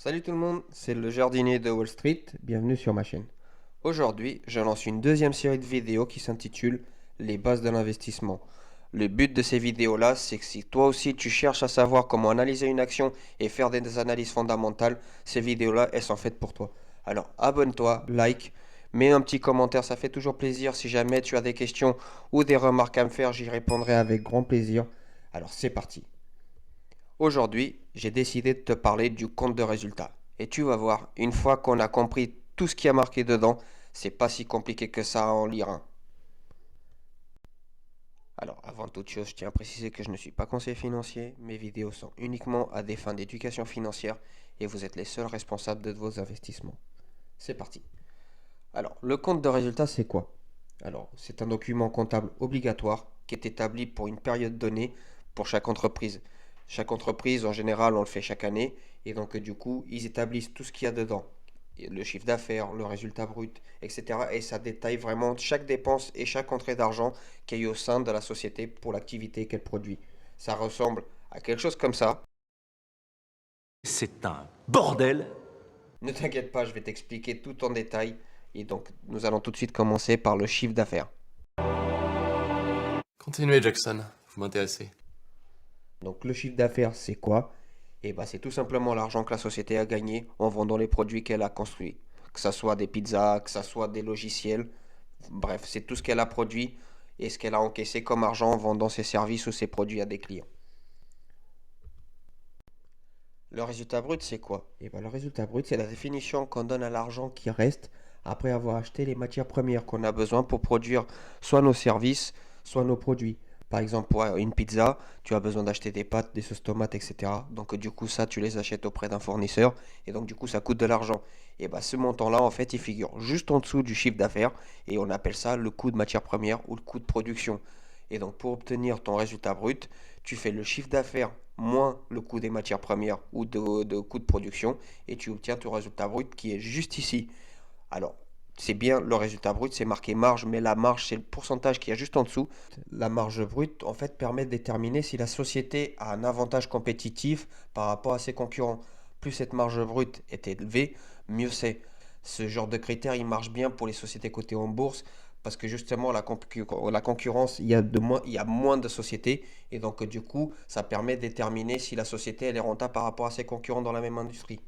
Salut tout le monde, c'est le jardinier de Wall Street, bienvenue sur ma chaîne. Aujourd'hui, je lance une deuxième série de vidéos qui s'intitule Les bases de l'investissement. Le but de ces vidéos-là, c'est que si toi aussi tu cherches à savoir comment analyser une action et faire des analyses fondamentales, ces vidéos-là, elles sont faites pour toi. Alors abonne-toi, like, mets un petit commentaire, ça fait toujours plaisir. Si jamais tu as des questions ou des remarques à me faire, j'y répondrai avec grand plaisir. Alors c'est parti. Aujourd'hui, j'ai décidé de te parler du compte de résultat. Et tu vas voir, une fois qu'on a compris tout ce qui a marqué dedans, c'est pas si compliqué que ça à en lire un. Alors, avant toute chose, je tiens à préciser que je ne suis pas conseiller financier. Mes vidéos sont uniquement à des fins d'éducation financière et vous êtes les seuls responsables de vos investissements. C'est parti. Alors, le compte de résultat, c'est quoi? Alors, c'est un document comptable obligatoire qui est établi pour une période donnée pour chaque entreprise. Chaque entreprise, en général, on le fait chaque année. Et donc, du coup, ils établissent tout ce qu'il y a dedans. Le chiffre d'affaires, le résultat brut, etc. Et ça détaille vraiment chaque dépense et chaque entrée d'argent qu'il y a eu au sein de la société pour l'activité qu'elle produit. Ça ressemble à quelque chose comme ça. C'est un bordel. Ne t'inquiète pas, je vais t'expliquer tout en détail. Et donc, nous allons tout de suite commencer par le chiffre d'affaires. Continuez, Jackson, vous m'intéressez. Donc le chiffre d'affaires, c'est quoi? Eh ben, c'est tout simplement l'argent que la société a gagné en vendant les produits qu'elle a construits. Que ce soit des pizzas, que ce soit des logiciels. Bref, c'est tout ce qu'elle a produit et ce qu'elle a encaissé comme argent en vendant ses services ou ses produits à des clients. Le résultat brut, c'est quoi? Eh ben, le résultat brut, c'est la définition qu'on donne à l'argent qui reste après avoir acheté les matières premières qu'on a besoin pour produire soit nos services, soit nos produits. Par exemple, pour une pizza, tu as besoin d'acheter des pâtes, des sauces tomates, etc. Donc du coup, ça, tu les achètes auprès d'un fournisseur et donc du coup, ça coûte de l'argent. Et bah, ce montant-là, en fait, il figure juste en dessous du chiffre d'affaires et on appelle ça le coût de matière première ou le coût de production. Et donc pour obtenir ton résultat brut, tu fais le chiffre d'affaires moins le coût des matières premières ou de coût de production et tu obtiens ton résultat brut qui est juste ici. Alors, c'est bien le résultat brut, c'est marqué marge, mais la marge, c'est le pourcentage qui est juste en dessous. La marge brute, en fait, permet de déterminer si la société a un avantage compétitif par rapport à ses concurrents. Plus cette marge brute est élevée, mieux c'est. Ce genre de critère, il marche bien pour les sociétés cotées en bourse parce que justement, la concurrence, il y a moins de sociétés et donc du coup, ça permet de déterminer si la société elle est rentable par rapport à ses concurrents dans la même industrie.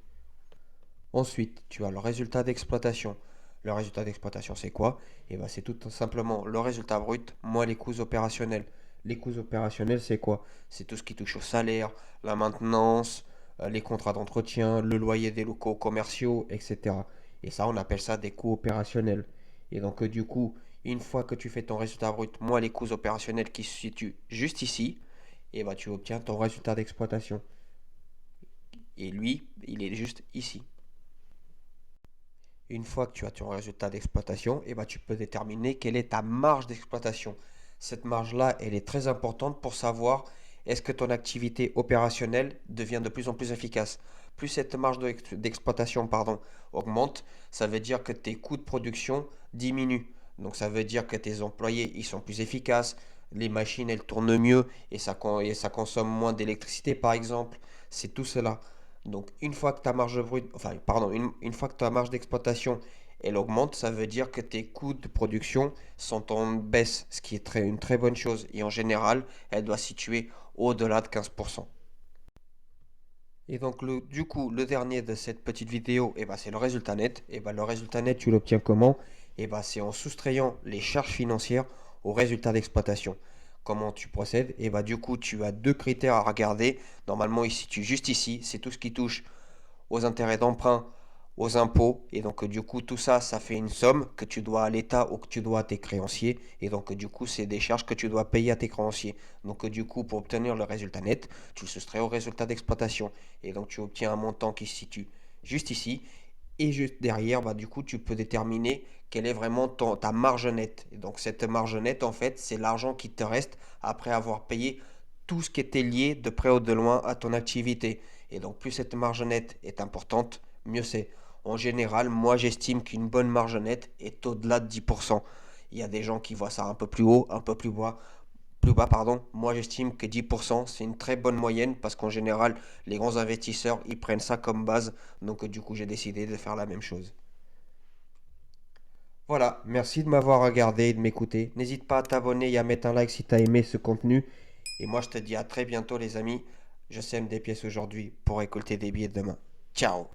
Ensuite, tu as le résultat d'exploitation. Le résultat d'exploitation, c'est quoi? Eh ben, c'est tout simplement le résultat brut moins les coûts opérationnels. Les coûts opérationnels, c'est quoi? C'est tout ce qui touche au salaire, la maintenance, les contrats d'entretien, le loyer des locaux commerciaux, etc. Et ça, on appelle ça des coûts opérationnels. Et donc, du coup, une fois que tu fais ton résultat brut moins les coûts opérationnels qui se situent juste ici, eh ben, tu obtiens ton résultat d'exploitation. Et lui, il est juste ici. Une fois que tu as ton résultat d'exploitation, eh ben, tu peux déterminer quelle est ta marge d'exploitation. Cette marge-là, elle est très importante pour savoir est-ce que ton activité opérationnelle devient de plus en plus efficace. Plus cette marge d'exploitation augmente, ça veut dire que tes coûts de production diminuent. Donc ça veut dire que tes employés ils sont plus efficaces, les machines elles tournent mieux et ça consomme moins d'électricité par exemple. C'est tout cela. Donc une fois que ta marge brute, enfin pardon, une fois que ta marge d'exploitation elle augmente, ça veut dire que tes coûts de production sont en baisse, ce qui est une très bonne chose. Et en général, elle doit se situer au-delà de 15%. Et donc du coup, le dernier de cette petite vidéo, eh ben, c'est le résultat net. Et ben, le résultat net, tu l'obtiens comment? Et ben, c'est en soustrayant les charges financières au résultat d'exploitation. Comment tu procèdes? Et ben, du coup, tu as deux critères à regarder. Normalement, il se situe juste ici. C'est tout ce qui touche aux intérêts d'emprunt, aux impôts. Et donc, du coup, tout ça, ça fait une somme que tu dois à l'État ou que tu dois à tes créanciers. Et donc, du coup, c'est des charges que tu dois payer à tes créanciers. Donc, du coup, pour obtenir le résultat net, tu le soustrais au résultat d'exploitation. Et donc, tu obtiens un montant qui se situe juste ici. Et juste derrière, bah, du coup, tu peux déterminer quelle est vraiment ta marge nette. Et donc, cette marge nette, en fait, c'est l'argent qui te reste après avoir payé tout ce qui était lié de près ou de loin à ton activité. Et donc, plus cette marge nette est importante, mieux c'est. En général, moi, j'estime qu'une bonne marge nette est au-delà de 10%. Il y a des gens qui voient ça un peu plus haut, un peu plus bas. plus bas, pardon. Moi, j'estime que 10%, c'est une très bonne moyenne parce qu'en général, les grands investisseurs, ils prennent ça comme base. Donc, du coup, j'ai décidé de faire la même chose. Voilà, merci de m'avoir regardé et de m'écouter. N'hésite pas à t'abonner et à mettre un like si tu as aimé ce contenu. Et moi, je te dis à très bientôt, les amis. Je sème des pièces aujourd'hui pour récolter des billets demain. Ciao!